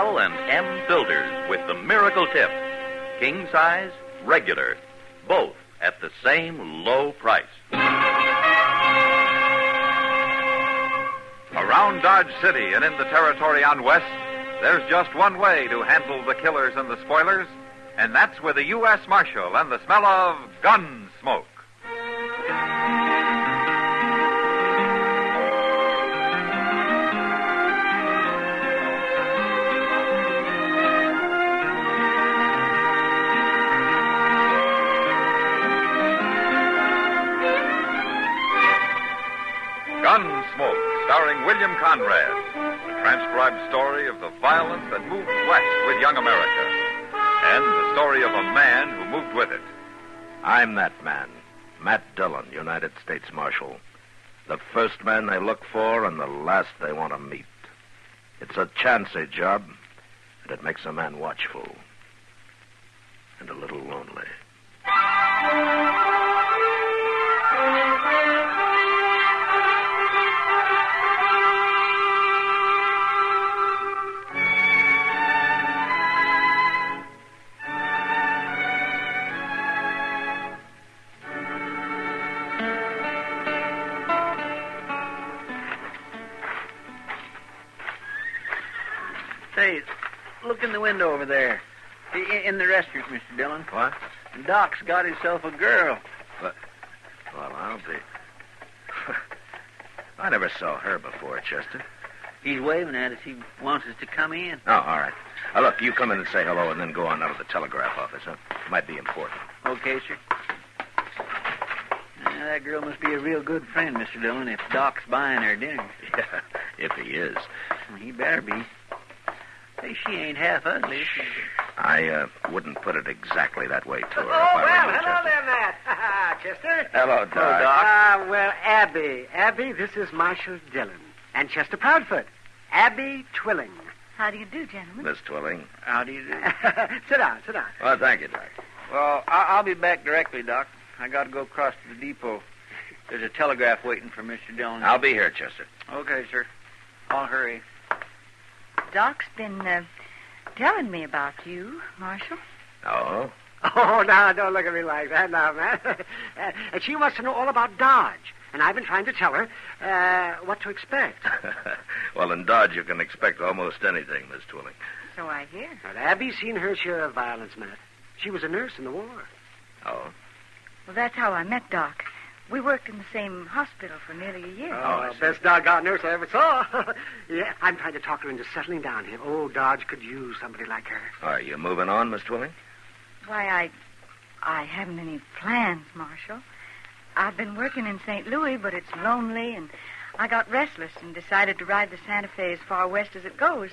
L and M Builders with the miracle tip. King size, regular, both at the same low price. Around Dodge City and in the territory on West, there's just one way to handle the killers and the spoilers, and that's with a U.S. Marshal and the smell of Gunsmoke. Gunsmoke, starring William Conrad, the transcribed story of the violence that moved west with young America, and the story of a man who moved with it. I'm that man, Matt Dillon, United States Marshal. The first man they look for and the last they want to meet. It's a chancy job, and it makes a man watchful and a little lonely. Say, look in the window over there. In the restroom, Mr. Dillon. What? Doc's got himself a girl. What? Well, I'll be... I never saw her before, Chester. He's waving at us. He wants us to come in. Oh, all right. Look, you come in and say hello and then go on out of the telegraph office, huh? Might be important. Okay, sir. That girl must be a real good friend, Mr. Dillon, if Doc's buying her dinner. Yeah, if he is. Well, he better be. Hey, she ain't half ugly. I wouldn't put it exactly that way to her. Hello there, Matt. Chester. Hello, Doc. Well, Abby, this is Marshal Dillon. And Chester Proudfoot. Abby Twilling. How do you do, gentlemen? Miss Twilling. How do you do? Sit down. Well, thank you, Doc. Well, I'll be back directly, Doc. I got to go across to the depot. There's a telegraph waiting for Mr. Dillon. I'll be here, Chester. Okay, sir. I'll hurry. Doc's been telling me about you, Marshal. Oh? Oh, now, don't look at me like that now, man. And she wants to know all about Dodge. And I've been trying to tell her what to expect. Well, in Dodge, you can expect almost anything, Miss Twilling. So I hear. But Abby's seen her share of violence, Matt. She was a nurse in the war. Oh? Well, that's how I met Doc. We worked in the same hospital for nearly a year. Oh, best doggone nurse I ever saw. Yeah, I'm trying to talk her into settling down here. Oh, Dodge could use somebody like her. Are you moving on, Miss Twilling? Why, I haven't any plans, Marshal. I've been working in St. Louis, but it's lonely, and I got restless and decided to ride the Santa Fe as far west as it goes.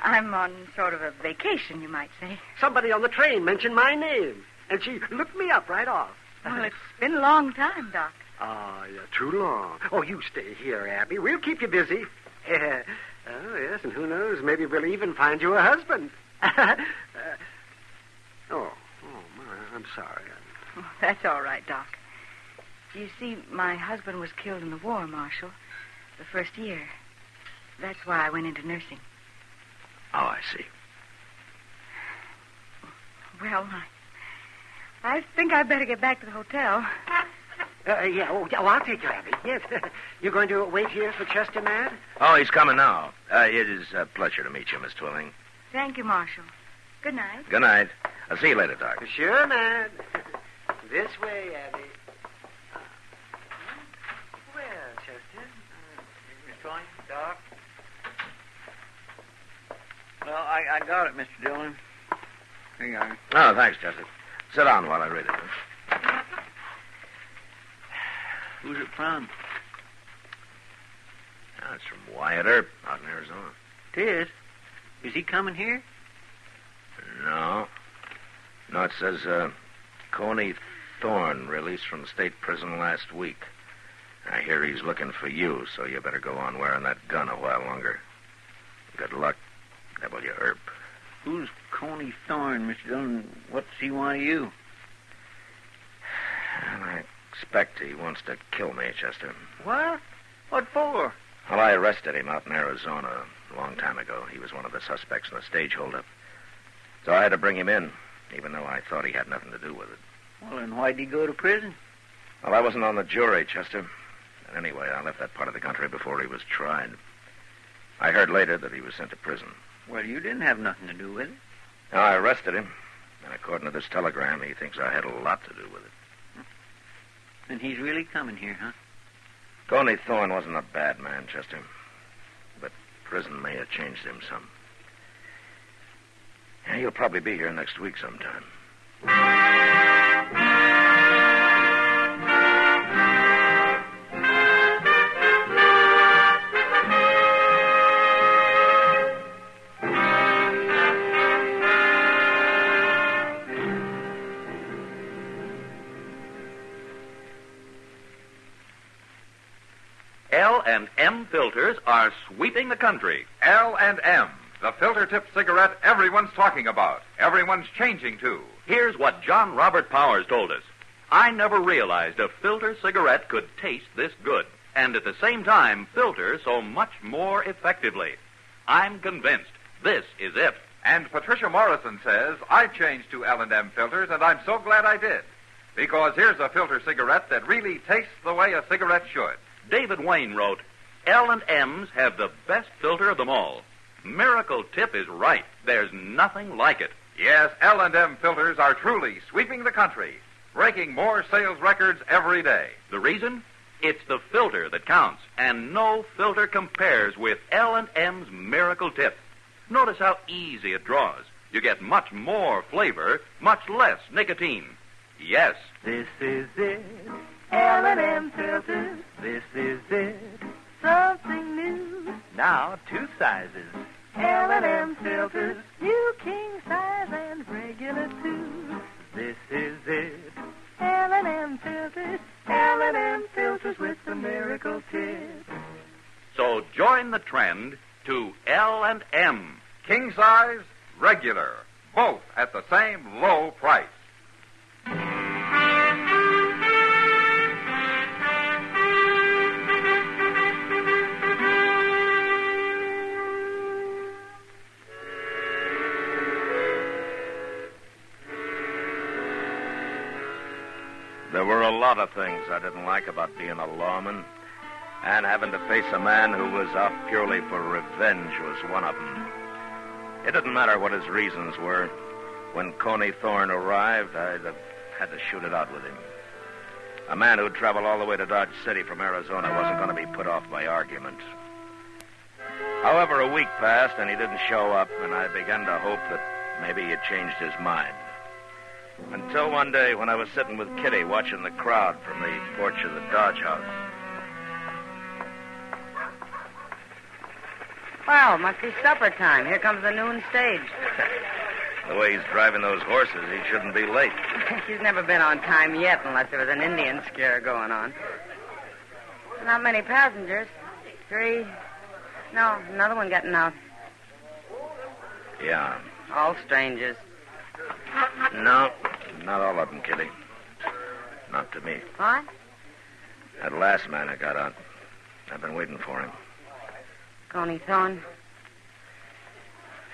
I'm on sort of a vacation, you might say. Somebody on the train mentioned my name, and she looked me up right off. Well, it's been a long time, Doc. Oh, yeah, too long. Oh, you stay here, Abby. We'll keep you busy. Oh, yes, and who knows, maybe we'll even find you a husband. My, I'm sorry. Oh, that's all right, Doc. You see, my husband was killed in the war, Marshal, the first year. That's why I went into nursing. Oh, I see. Well, I think I'd better get back to the hotel. I'll take you, Abby. Yes. You're going to wait here for Chester, Matt? Oh, he's coming now. It is a pleasure to meet you, Miss Twilling. Thank you, Marshal. Good night. Good night. I'll see you later, Doc. Sure, Matt. This way, Abby. Well, Chester. Miss Twilling, Doc. Well, I got it, Mr. Dillon. Here you are. Oh, thanks, Chester. Sit down while I read it. Who's it from? It's from Wyatt Earp out in Arizona. It is? Is he coming here? No. No, it says, Coney Thorne, released from state prison last week. I hear he's looking for you, so you better go on wearing that gun a while longer. Good luck, W. Earp. Who's Coney Thorne, Mr. Dillon? What's he want of you? Well, I expect he wants to kill me, Chester. What? What for? Well, I arrested him out in Arizona a long time ago. He was one of the suspects in the stage holdup. So I had to bring him in, even though I thought he had nothing to do with it. Well, then why'd he go to prison? Well, I wasn't on the jury, Chester. And anyway, I left that part of the country before he was tried. I heard later that he was sent to prison. Well, you didn't have nothing to do with it. Now, I arrested him. And according to this telegram, he thinks I had a lot to do with it. And he's really coming here, huh? Coney Thorne wasn't a bad man, Chester. But prison may have changed him some. Yeah, he'll probably be here next week sometime. L&M filters are sweeping the country. L&M, the filter-tip cigarette everyone's talking about. Everyone's changing to. Here's what John Robert Powers told us. I never realized a filter cigarette could taste this good, and at the same time filter so much more effectively. I'm convinced this is it. And Patricia Morrison says, I changed to L&M filters, and I'm so glad I did. Because here's a filter cigarette that really tastes the way a cigarette should. David Wayne wrote, L&M's have the best filter of them all. Miracle Tip is right. There's nothing like it. Yes, L&M filters are truly sweeping the country, breaking more sales records every day. The reason? It's the filter that counts, and no filter compares with L&M's Miracle Tip. Notice how easy it draws. You get much more flavor, much less nicotine. Yes. This is it, L&M filters. This is it, something new. Now 2 sizes. L&M filters, new king size and regular too. This is it, L&M filters. L&M filters with the Miracle Tip. So join the trend to L&M. King size, regular, both at the same low price. There were a lot of things I didn't like about being a lawman, and having to face a man who was out purely for revenge was one of them. It didn't matter what his reasons were. When Coney Thorne arrived, I'd have had to shoot it out with him. A man who'd traveled all the way to Dodge City from Arizona wasn't going to be put off by argument. However, a week passed, and he didn't show up, and I began to hope that maybe he'd changed his mind. Until one day when I was sitting with Kitty watching the crowd from the porch of the Dodge house. Well, must be supper time. Here comes the noon stage. The way he's driving those horses, he shouldn't be late. He's never been on time yet unless there was an Indian scare going on. Not many passengers. 3. No, another one getting out. Yeah. All strangers. No, not all of them, Kitty. Not to me. What? That last man I got out. I've been waiting for him. Coney Thorne?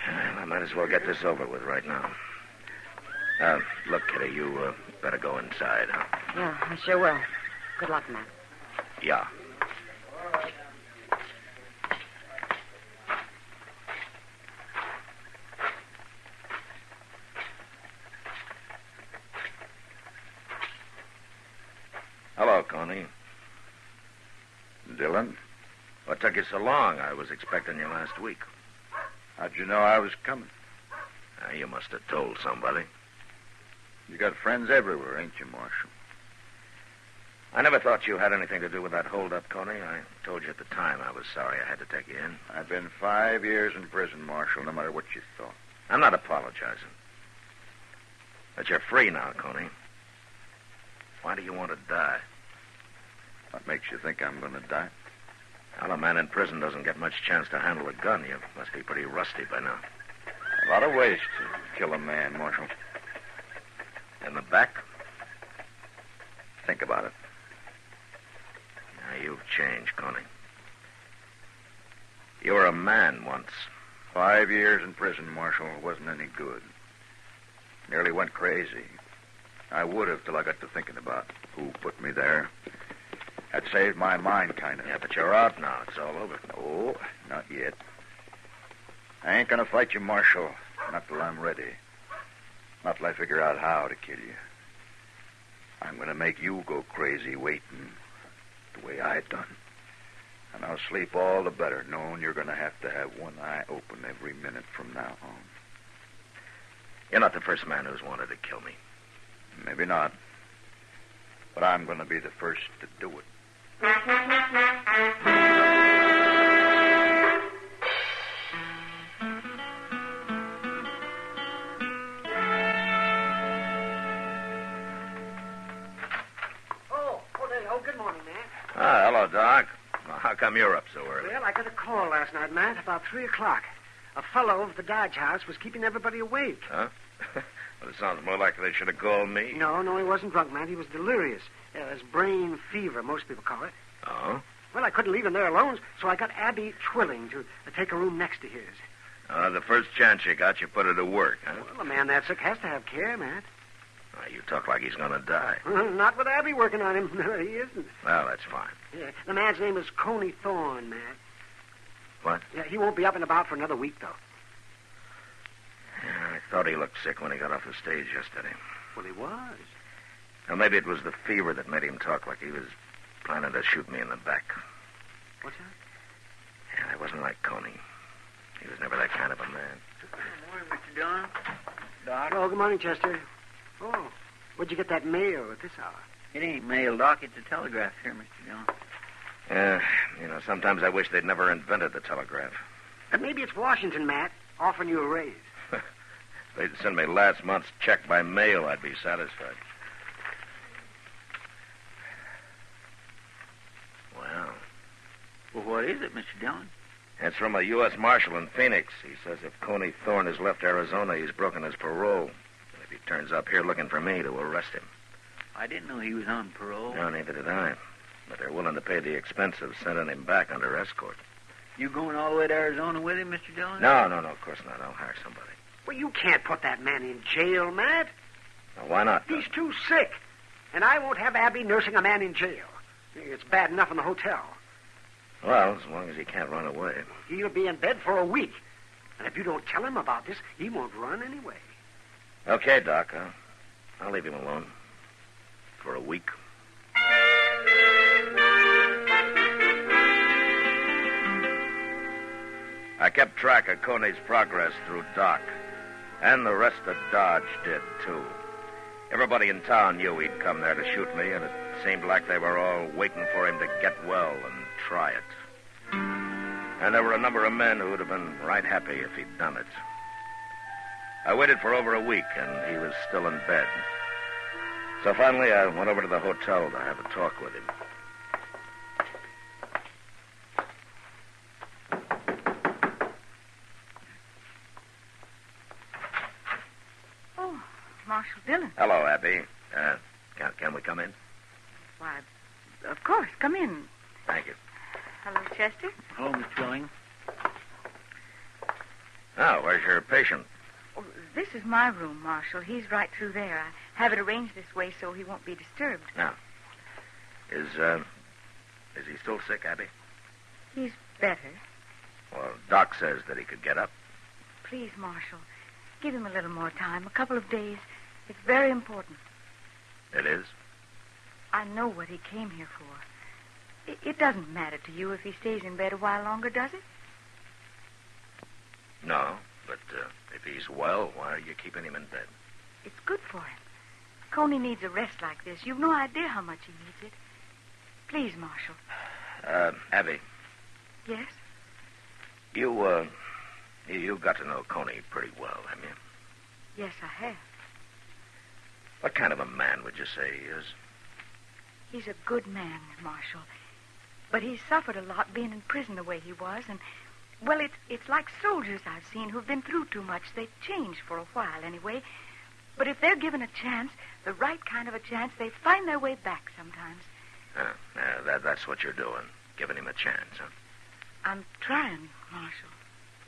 I might as well get this over with right now. Look, Kitty, you better go inside, huh? Yeah, I sure will. Good luck, Matt. Yeah. Hello, Coney. Dillon? What took you so long? I was expecting you last week. How'd you know I was coming? You must have told somebody. You got friends everywhere, ain't you, Marshal? I never thought you had anything to do with that holdup, Coney. I told you at the time I was sorry I had to take you in. I've been 5 years in prison, Marshal, no matter what you thought. I'm not apologizing. But you're free now, Coney. Why do you want to die? What makes you think I'm going to die? Well, a man in prison doesn't get much chance to handle a gun. You must be pretty rusty by now. A lot of ways to kill a man, Marshal. In the back? Think about it. Now, you've changed, Coney. You were a man once. 5 years in prison, Marshal. Wasn't any good. Nearly went crazy. I would have till I got to thinking about who put me there. That saved my mind, kind of. Yeah, but you're out now. It's all over. No, not yet. I ain't gonna fight you, Marshal. Not till I'm ready. Not till I figure out how to kill you. I'm gonna make you go crazy waiting the way I done. And I'll sleep all the better knowing you're gonna have to have one eye open every minute from now on. You're not the first man who's wanted to kill me. Maybe not. But I'm gonna be the first to do it. Oh, good morning, man. Ah, hello, Doc. Well, how come you're up so early? Well, I got a call last night, Matt, about 3 o'clock. A fellow over at the Dodge House was keeping everybody awake. Huh? Well, it sounds more like they should have called me. No, he wasn't drunk, man. He was delirious. It was brain fever, most people call it. Oh? Well, I couldn't leave him there alone, so I got Abby Twilling to take a room next to his. The first chance you got, you put her to work, huh? Well, a man that sick has to have care, Matt. You talk like he's going to die. Not with Abby working on him. No, he isn't. Well, that's fine. Yeah, the man's name is Coney Thorne, Matt. What? Yeah, he won't be up and about for another week, though. Yeah, I thought he looked sick when he got off the stage yesterday. Well, he was. Well, maybe it was the fever that made him talk like he was planning to shoot me in the back. What's that? Yeah, I wasn't like Coney. He was never that kind of a man. Good morning, Mr. Dillon. Doc. Oh, good morning, Chester. Oh, where'd you get that mail at this hour? It ain't mail, Doc. It's a telegraph here, Mr. Dillon. Yeah, sometimes I wish they'd never invented the telegraph. And maybe it's Washington, Matt, offering you a raise. If they'd send me last month's check by mail, I'd be satisfied. Well, what is it, Mr. Dillon? It's from a U.S. Marshal in Phoenix. He says if Coney Thorne has left Arizona, he's broken his parole. And if he turns up here looking for me, to arrest him. I didn't know he was on parole. No, neither did I. But they're willing to pay the expense of sending him back under escort. You going all the way to Arizona with him, Mr. Dillon? No, of course not. I'll hire somebody. Well, you can't put that man in jail, Matt. Well, why not? He's too sick. And I won't have Abby nursing a man in jail. It's bad enough in the hotel. Well, as long as he can't run away. He'll be in bed for a week. And if you don't tell him about this, he won't run anyway. Okay, Doc. I'll leave him alone. For a week. I kept track of Coney's progress through Doc. And the rest of Dodge did, too. Everybody in town knew he'd come there to shoot me, and it seemed like they were all waiting for him to get well and try it. And there were a number of men who would have been right happy if he'd done it. I waited for over a week, and he was still in bed. So finally, I went over to the hotel to have a talk with him. Oh, Marshal Dillon. Hello, Abby. Can we come in? Why, of course. Come in. Thank you. Hello, Chester. Hello, Miss Twilling. Oh, where's your patient? Oh, this is my room, Marshal. He's right through there. I have it arranged this way so he won't be disturbed. Now, is he still sick, Abby? He's better. Well, Doc says that he could get up. Please, Marshal, give him a little more time, a couple of days. It's very important. It is? I know what he came here for. It doesn't matter to you if he stays in bed a while longer, does it? No, but if he's well, why are you keeping him in bed? It's good for him. Coney needs a rest like this. You've no idea how much he needs it. Please, Marshal. Abby. Yes? You got to know Coney pretty well, haven't you? Yes, I have. What kind of a man would you say he is? He's a good man, Marshal. But he's suffered a lot being in prison the way he was, and, well, it's like soldiers I've seen who've been through too much. They change for a while, anyway. But if they're given a chance, the right kind of a chance, they find their way back sometimes. That's what you're doing, giving him a chance, huh? I'm trying, Marshal.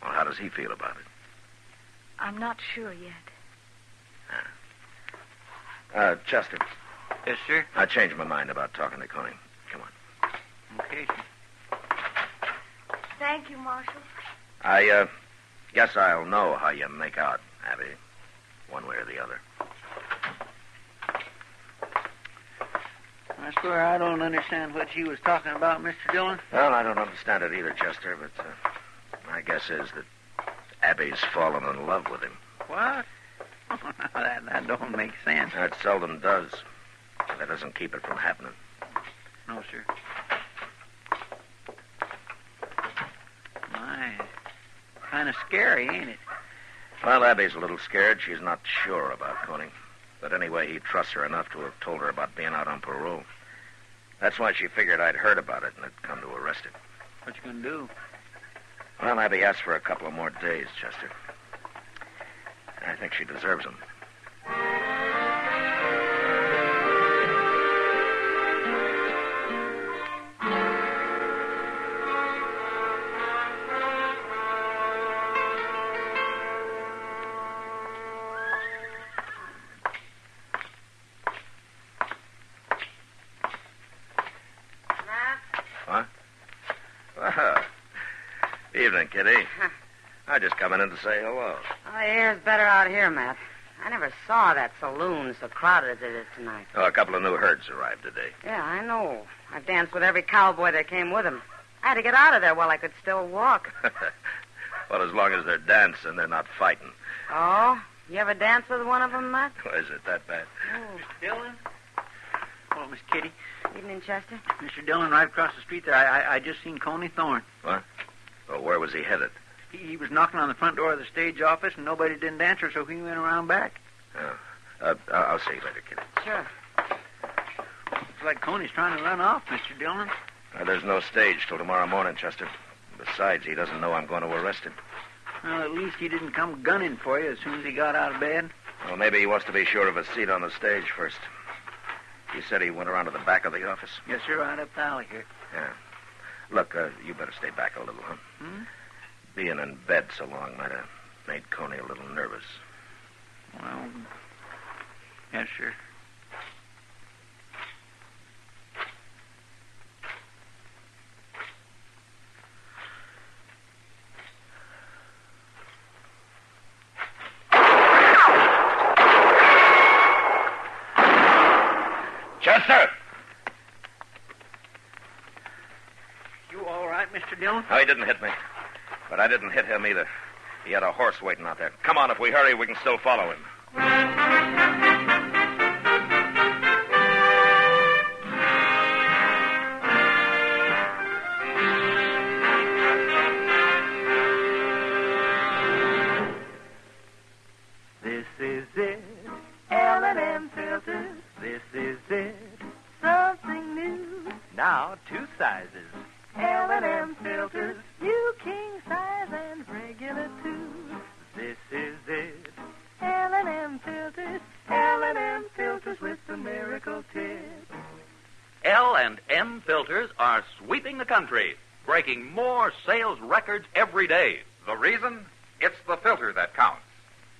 Well, how does he feel about it? I'm not sure yet. Chester, Yes, sir. I changed my mind about talking to Coney. Come on. Okay, sir. Thank you, Marshal. I guess I'll know how you make out, Abby. One way or the other. I swear I don't understand what she was talking about, Mr. Dillon. Well, I don't understand it either, Chester, but my guess is that Abby's fallen in love with him. What? that don't make sense. That seldom does. That doesn't keep it from happening. No, sir. My, kind of scary, ain't it? Well, Abby's a little scared. She's not sure about Coney. But anyway, he trusts her enough to have told her about being out on parole. That's why she figured I'd heard about it and had come to arrest him. What you gonna do? Well, Abby asked for a couple of more days, Chester. I think she deserves them. Evening, Kitty. I just coming in to say hello. Oh, the air's better out here, Matt. I never saw that saloon so crowded as it is tonight. Oh, a couple of new herds arrived today. Yeah, I know. I've danced with every cowboy that came with them. I had to get out of there while I could still walk. Well, as long as they're dancing, they're not fighting. Oh? You ever dance with one of them, Matt? Is it that bad? Oh. Mr. Dillon? Oh, Miss Kitty. Evening, Chester. Mr. Dillon, right across the street there. I just seen Coney Thorne. What? Well, where was he headed? He was knocking on the front door of the stage office, and nobody didn't answer, so he went around back. Oh. I'll see you later, Kitty. Sure. Looks like Coney's trying to run off, Mr. Dillon. There's no stage till tomorrow morning, Chester. Besides, he doesn't know I'm going to arrest him. Well, at least he didn't come gunning for you as soon as he got out of bed. Well, maybe he wants to be sure of a seat on the stage first. He said he went around to the back of the office. Yes, sir, right up the alley here. Yeah. Look, you better stay back a little, huh? Being in bed so long might have made Coney a little nervous. Well, yes, sir. Chester! You all right, Mr. Dillon? No, he didn't hit me. But I didn't hit him either. He had a horse waiting out there. Come on, if we hurry, we can still follow him. This is it, L&M filters. This is it, something new. Now 2 sizes. L&M filters, new king size and regular too. This is it, L&M filters. L&M filters with the miracle tip. L&M filters are sweeping the country, breaking more sales records every day. The reason? It's the filter that counts.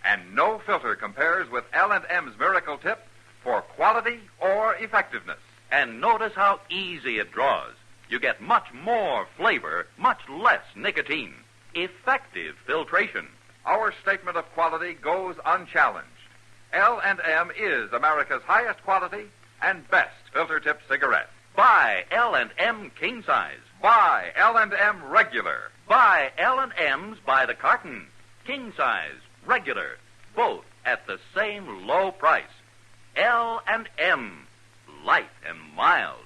And no filter compares with L&M's Miracle Tip for quality or effectiveness. And notice how easy it draws. You get much more flavor, much less nicotine. Effective filtration. Our statement of quality goes unchallenged. L&M is America's highest quality and best filter tip cigarette. Buy L&M King Size. Buy L&M Regular. Buy L&M's by the carton. King Size, regular, both at the same low price. L&M, light and mild.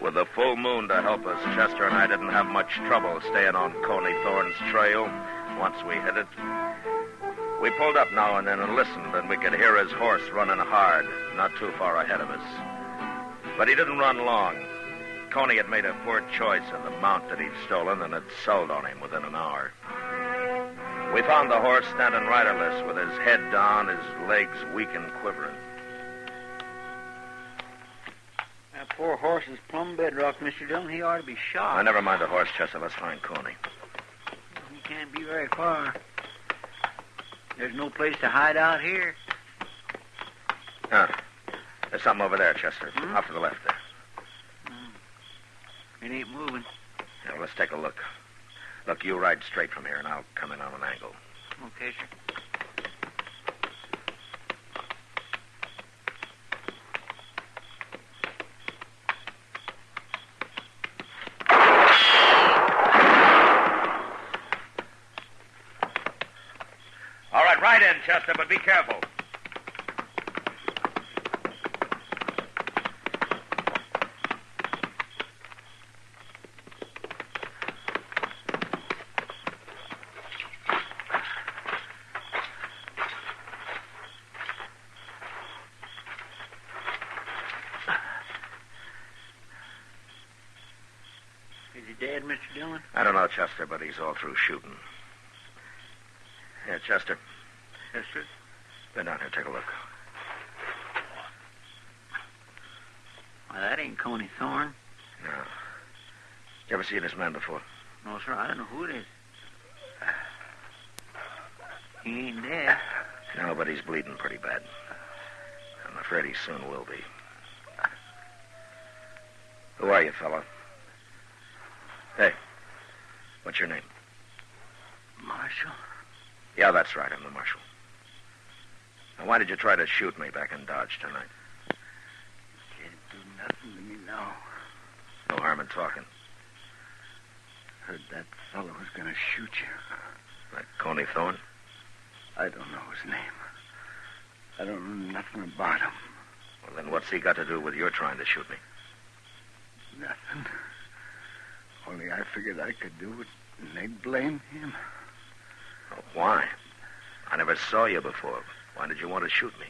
With the full moon to help us, Chester and I didn't have much trouble staying on Coney Thorne's trail once we hit it. We pulled up now and then and listened, and we could hear his horse running hard, not too far ahead of us. But he didn't run long. Coney had made a poor choice of the mount that he'd stolen and had sold on him within an hour. We found the horse standing riderless with his head down, his legs weak and quivering. That poor horse is plumb bedrock, Mr. Dillon. He ought to be shot. Now, never mind the horse, Chester. Let's find Coney. He can't be very far. There's no place to hide out here. There's something over there, Chester. Off to the left there. It ain't moving. Yeah, well, let's take a look. Look, you ride straight from here, and I'll come in on an angle. Okay, sir. All right, ride in, Chester, but be careful. Is he dead, Mr. Dillon? I don't know, Chester, but he's all through shooting. Yeah, Chester. Yes, sir. Been down here, take a look. Why, that ain't Coney Thorne. No. You ever see this man before? No, sir, I don't know who it is. He ain't dead. No, but he's bleeding pretty bad. I'm afraid he soon will be. Who are you, fella? Hey, what's your name? Marshal? Yeah, that's right. I'm the marshal. Now, why did you try to shoot me back in Dodge tonight? Can't do nothing to me now. No harm in talking. Heard that fellow was going to shoot you. Like Coney Thorne? I don't know his name. I don't know nothing about him. Well, then what's he got to do with your trying to shoot me? Nothing. Only I figured I could do it, and they'd blame him. Oh, why? I never saw you before. Why did you want to shoot me?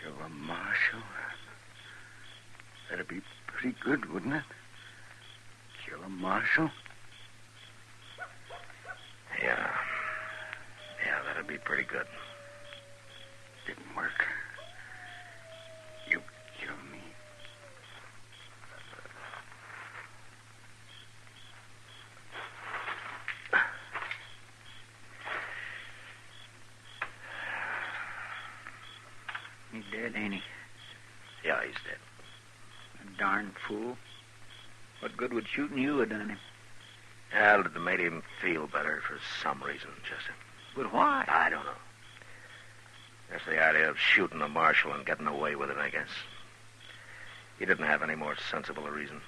Kill a marshal? That'd be pretty good, wouldn't it? Kill a marshal? Yeah. Yeah, that'd be pretty good. Didn't work. You kill me. He's dead, ain't he? Yeah, he's dead. A darn fool. What good would shooting you have done him? Well, it made him feel better for some reason, Chester. But why? I don't know. That's the idea of shooting a marshal and getting away with it, I guess. He didn't have any more sensible a reason.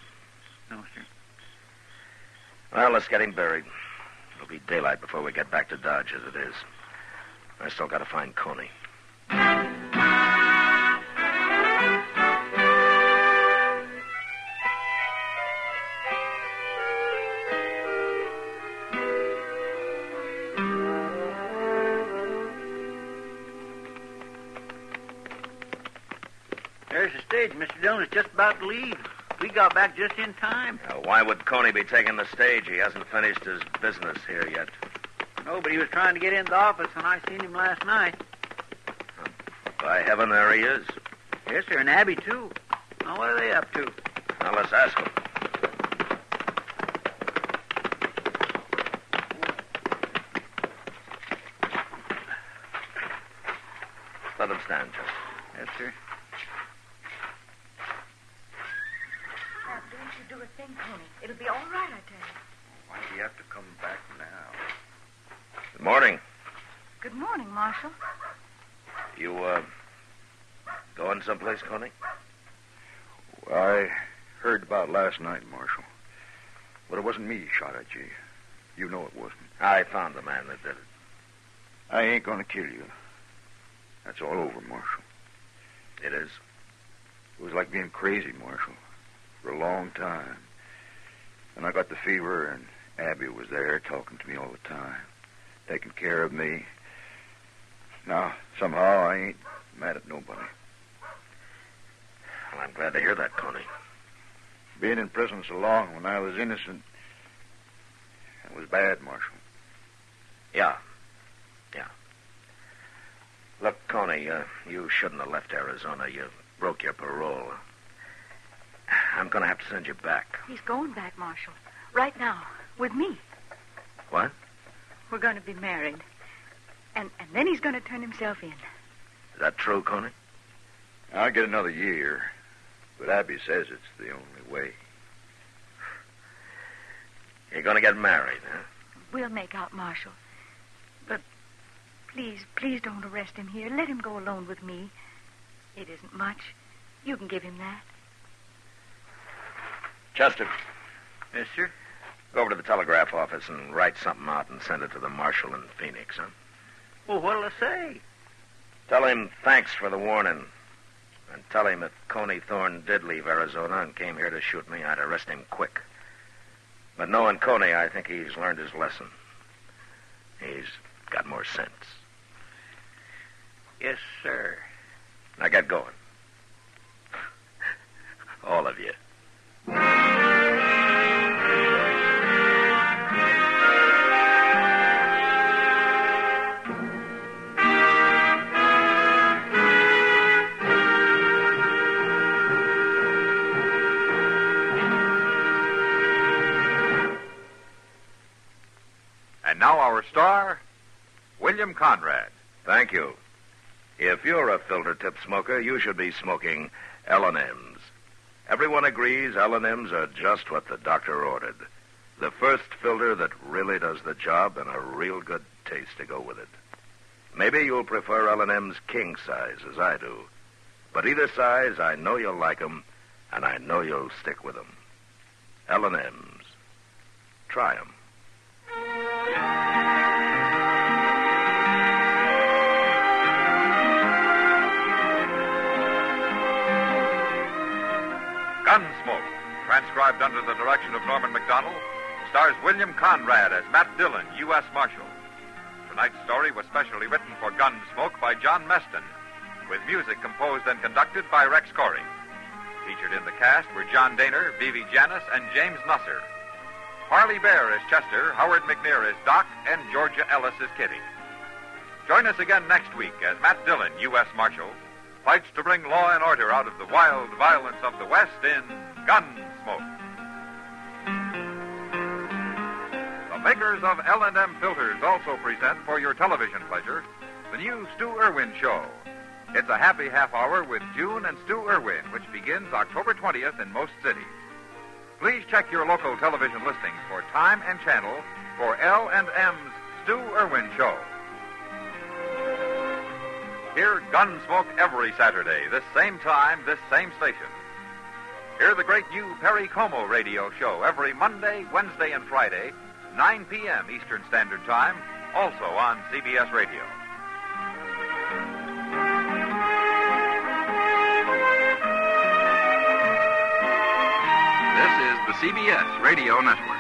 No, sir. Well, let's get him buried. It'll be daylight before we get back to Dodge, as it is. I still got to find Coney. There's the stage. Mr. Dillon is just about to leave. We got back just in time. Why would Coney be taking the stage? He hasn't finished his business here yet. No, but he was trying to get in the office when I seen him last night. By heaven, there he is. Yes, sir, and Abby, too. Now, what are they up to? Now, let's ask him. Let him stand, Chester. Yes, sir. Now, don't you do a thing, Coney. It'll be all right, I tell you. Why do you have to come back now? Good morning. Good morning, Marshal. You, going someplace, Coney? Well, I heard about last night, Marshal. But it wasn't me shot at you. You know it wasn't. I found the man that did it. I ain't gonna kill you. That's all over, Marshal. It is? It was like being crazy, Marshal, for a long time. And I got the fever, and Abby was there talking to me all the time, taking care of me. Now, somehow, I ain't mad at nobody. Well, I'm glad to hear that, Coney. Being in prison so long when I was innocent, it was bad, Marshal. Yeah. Look, Coney, you shouldn't have left Arizona. You broke your parole. I'm going to have to send you back. He's going back, Marshal. Right now. With me. What? We're going to be married. And then he's going to turn himself in. Is that true, Coney? I'll get another year, but Abby says it's the only way. You're going to get married, huh? We'll make out, Marshal. But please don't arrest him here. Let him go alone with me. It isn't much. You can give him that. Chester, Yes, sir? go over to the telegraph office and write something out and send it to the marshal in Phoenix, huh? Well, what'll I say? Tell him thanks for the warning. And tell him if Coney Thorne did leave Arizona and came here to shoot me, I'd arrest him quick. But knowing Coney, I think he's learned his lesson. He's got more sense. Yes, sir. Now get going. All of you. And now our star, William Conrad. Thank you. If you're a filter tip smoker, you should be smoking L&M's. Everyone agrees L&M's are just what the doctor ordered. The first filter that really does the job and a real good taste to go with it. Maybe you'll prefer L&M's king size, as I do. But either size, I know you'll like 'em, and I know you'll stick with 'em. L&M's. Try 'em. Gunsmoke, transcribed under the direction of Norman MacDonald, stars William Conrad as Matt Dillon, U.S. Marshal. Tonight's story was specially written for Gunsmoke by John Meston, with music composed and conducted by Rex Corey. Featured in the cast were John Daner, Vivi Janis, and James Nusser. Harley Bear as Chester, Howard McNear as Doc, and Georgia Ellis as Kitty. Join us again next week as Matt Dillon, U.S. Marshal, fights to bring law and order out of the wild violence of the West in Gunsmoke. The makers of L&M filters also present for your television pleasure the new Stu Irwin Show. It's a happy half hour with June and Stu Irwin, which begins October 20th in most cities. Please check your local television listings for time and channel for L&M's Stu Irwin Show. Hear Gunsmoke every Saturday, this same time, this same station. Hear the great new Perry Como radio show every Monday, Wednesday, and Friday, 9 p.m. Eastern Standard Time, also on CBS Radio. This is the CBS Radio Network.